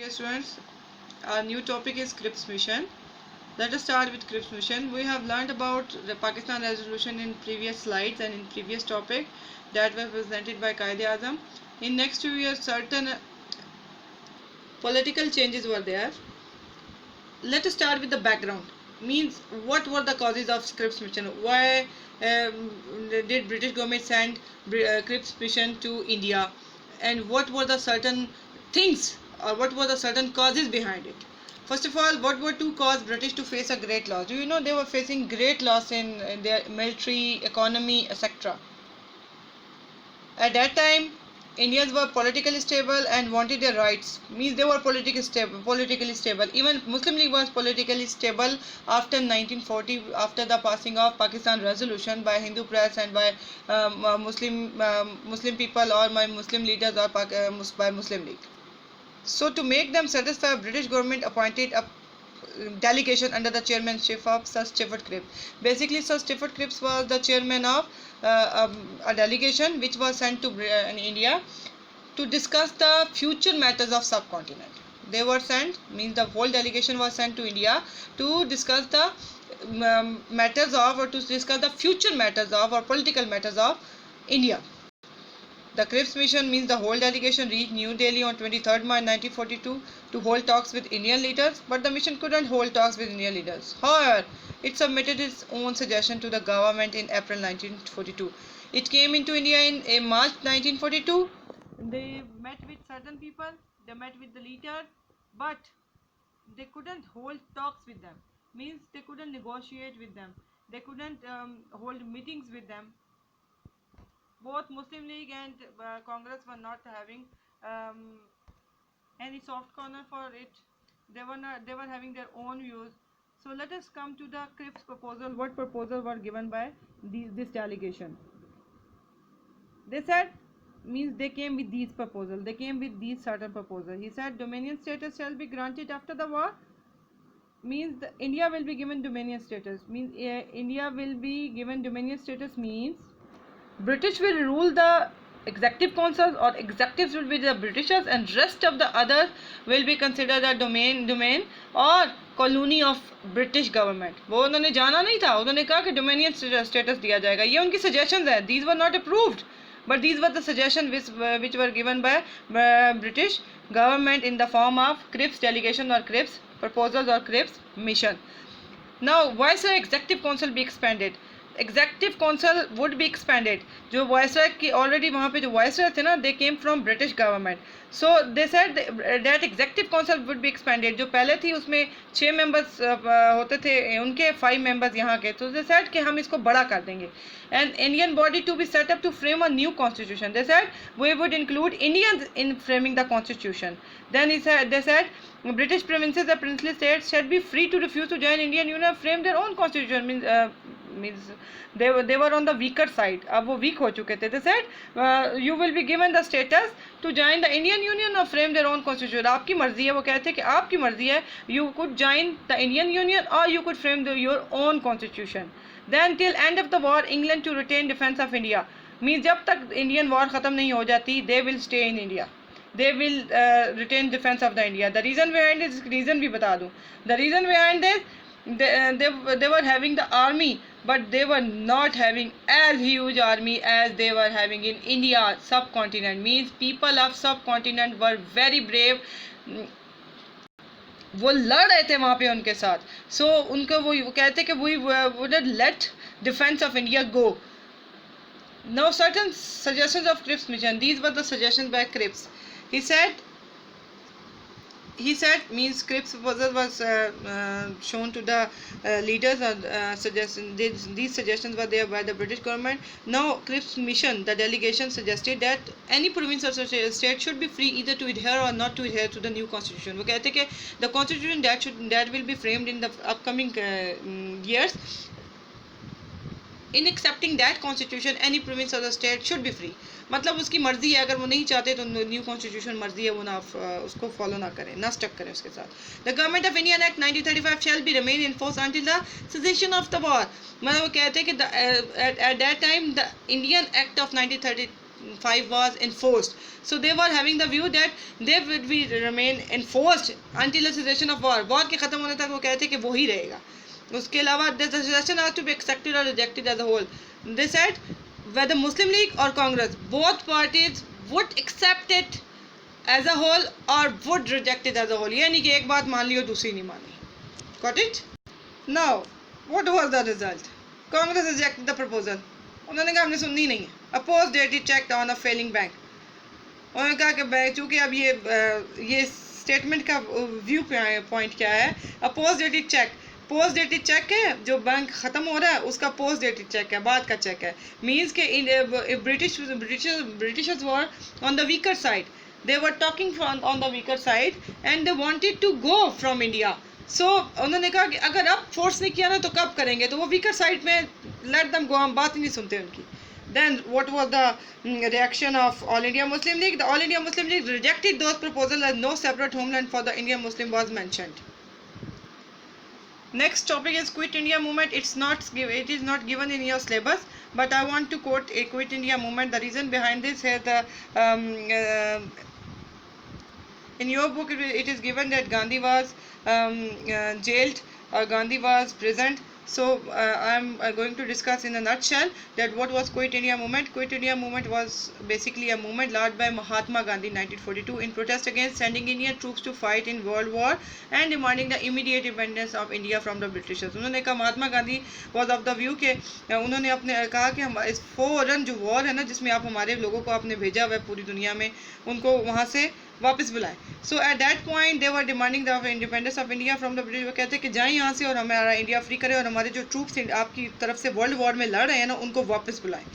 dear students. Our new topic is Cripps Mission. Let us start with Cripps Mission. We have learned about the Pakistan resolution in previous slides and in previous topic that were presented by Quaid-e-Azam. In next 2 years, certain political changes were there. Let us start with the background. Means what were the causes of Cripps Mission? Why did British government send Cripps Mission to India? And what were the certain things or what were the certain causes behind it? First of all, what were to cause British to face a great loss? Do you know they were facing great loss in their military, economy, etc. At that time, Indians were politically stable and wanted their rights. Means they were politically stable. Even Muslim League was politically stable after 1940, after the passing of Pakistan resolution by Hindu press and by Muslim people or by Muslim leaders or by Muslim League. So to make them satisfy, British government appointed a delegation under the chairmanship of Sir Stafford Cripps. Basically, Sir Stafford Cripps was the chairman of a delegation which was sent to India to discuss the future matters of subcontinent. They were sent, means the whole delegation was sent to India to discuss the matters of, or to discuss the future matters of, or political matters of India. The Cripps Mission, means the whole delegation, reached New Delhi on 23rd March 1942 to hold talks with Indian leaders, but the mission couldn't hold talks with Indian leaders. However, it submitted its own suggestion to the government in April 1942. It came into India in March 1942. They met with certain people, they met with the leader, but they couldn't hold talks with them. Means they couldn't negotiate with them. They couldn't hold meetings with them. Both Muslim League and Congress were not having any soft corner for it. They were having their own views. So let us come to the Cripps proposal. What proposal were given by this delegation? They said, means they came with these proposals. They came with these certain proposals. He said Dominion status shall be granted after the war. Means India will be given Dominion status. Means India will be given Dominion status means British will rule the executive councils, or executives will be the Britishers, and rest of the others will be considered a domain or colony of British government. वो उन्होंने जाना नहीं था, उन्होंने कहा कि Dominion status दिया जाएगा. ये उनकी suggestions हैं. These were not approved, but these were the suggestions which were given by British government in the form of Cripps delegation or Cripps proposals or Cripps mission. Now, why should executive council be expanded? Executive council would be expanded. जो viceroy की already वहाँ पे जो viceroy थे ना, they came from British government. So they said that executive council would be expanded. जो पहले थी उसमें 6 members होते थे, उनके 5 members यहाँ के. तो they said कि हम इसको बड़ा कर देंगे. And Indian body to be set up to frame a new constitution. They said we would include Indians in framing the constitution. Then they said British provinces and princely states should be free to refuse to join Indian Union, frame their own constitution. Means they were on the weaker side. अब वो weak हो चुके थे. They said you will be given the status to join the Indian Union or frame their own constitution. आपकी मर्जी है. वो कहते हैं कि आपकी मर्जी है. You could join the Indian Union or you could frame your own constitution. Then till end of the war, England to retain defense of India. Means जब तक Indian war खत्म नहीं हो जाती, they will stay in India. They will retain defense of the India. The reason behind this, reason भी बता दूँ. The reason behind this, they were having the army, but they were not having as huge army as they were having in India subcontinent. Means people of subcontinent were very brave. वो लड़ रहे थे वहाँ पे उनके साथ. So उनको वो कहते कि we wouldn't let defense of India go. Now certain suggestions of Cripps mission. These were the suggestions by Cripps. He said means Cripps proposal was shown to the leaders, and these suggestions were there by the British government. Now Cripps mission, the delegation suggested that any province or state should be free either to adhere or not to adhere to the new constitution. वो कहते कि the constitution that will be framed in the upcoming years, in accepting that constitution, any province or the state should be free. मतलब उसकी मर्जी है, अगर वो नहीं चाहते तो न्यू कॉन्स्टिट्यूशन मर्जी है, वो ना उसको फॉलो ना करें, ना स्टक करें उसके साथ. The government of Indian act 1935 shall be remain in force until the cessation of the war. मतलब वो कहते हैं कि at that time the Indian act of 1935 5 was enforced. So they were having the view that they would be remain enforced until the cessation of war. War के ख़त्म होने तक वो कहते कि वो ही रहेगा. उसके अलावा the suggestion has to be accepted or rejected as a whole. They said whether Muslim League or Congress, both parties would accept it as a whole or would reject it as a whole. ये नहीं कि एक बात मान ली और दूसरी नहीं मानी. Got it? Now, what was the result? Congress rejected the proposal. उन्होंने कहा हमने सुननी नहीं है. Opposed it checked on a failing bank. उन्होंने कहा कि बैंक चूँकि अब ये स्टेटमेंट का व्यू पॉइंट क्या है. A post dated cheque, post dated cheque है जो बैंक ख़त्म हो रहा है उसका पोस्ट डेटेड चेक है, बाद का चेक है. मीन्स के Britishers were on the weaker side. They were talking on the weaker side and they wanted to go from India. So उन्होंने कहा कि अगर अब फोर्स नहीं किया ना तो कब करेंगे. तो वो वीकर साइड में let them go, हम बात ही नहीं सुनते उनकी. Then what was the reaction of All India Muslim League? The All India Muslim League rejected those proposals as no separate homeland for the Indian Muslim was mentioned. Next topic is Quit India Movement. It is not given in your syllabus, but I want to quote a Quit India Movement. The reason behind this is in your book it is given that Gandhi was jailed or Gandhi was prisoned. So I am going to discuss in a nutshell that what was Quit India Movement. Quit India Movement was basically a movement led by Mahatma Gandhi in 1942 in protest against sending Indian troops to fight in World War and demanding the immediate independence of India from the Britishers. उन्होंने कहा Mahatma Gandhi was of the view के उन्होंने अपने कहा कि हम इस फौरन जो वॉर है ना जिसमें आप हमारे लोगों को आपने भेजा हुआ है पूरी दुनिया में उनको वहाँ से वापस बुलाएं. So at that point they were demanding the independence of India from the British. वो कहते हैं कि जाएं यहाँ से और हमारा इंडिया फ्री करें और हमारे जो ट्रूप्स आपकी तरफ से वर्ल्ड वॉर में लड़ रहे हैं ना उनको वापस बुलाएं.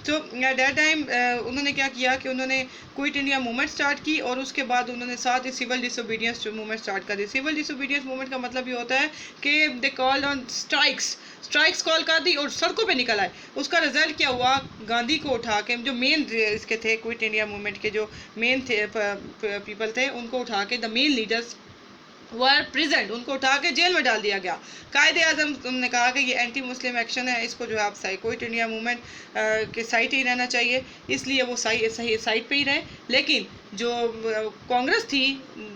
तो एट दैट टाइम उन्होंने क्या किया कि उन्होंने क्विट इंडिया मूवमेंट स्टार्ट की और उसके बाद उन्होंने साथ ही सिविल डिसोबीडियंस मूवमेंट स्टार्ट कर दी. सिविल डिसोबीडियंस मूवमेंट का मतलब ये होता है कि they called on strikes call कर दी और सड़कों पे निकल आए. उसका रिजल्ट क्या हुआ, गांधी को उठा के जो मेन इसके थे क्विट इंडिया मूवमेंट के जो मेन थे पीपल थे उनको उठा के the main leaders were present उनको उठा के जेल में डाल दिया गया. कायदे आजम ने कहा कि ये एंटी मुस्लिम एक्शन है, इसको जो है आप क्विट इंडिया मूवमेंट के साइड ही रहना चाहिए, इसलिए वो सही साइड पे ही रहे. लेकिन जो कांग्रेस थी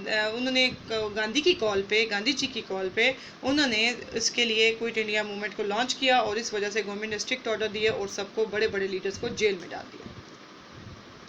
उन्होंने गांधी जी की कॉल पे उन्होंने इसके लिए क्विट इंडिया मूवमेंट को लॉन्च किया और इस वजह से गवर्नमेंट ने स्ट्रिक्ट ऑर्डर दिए और सबको बड़े बड़े लीडर्स को जेल में डाल दिया.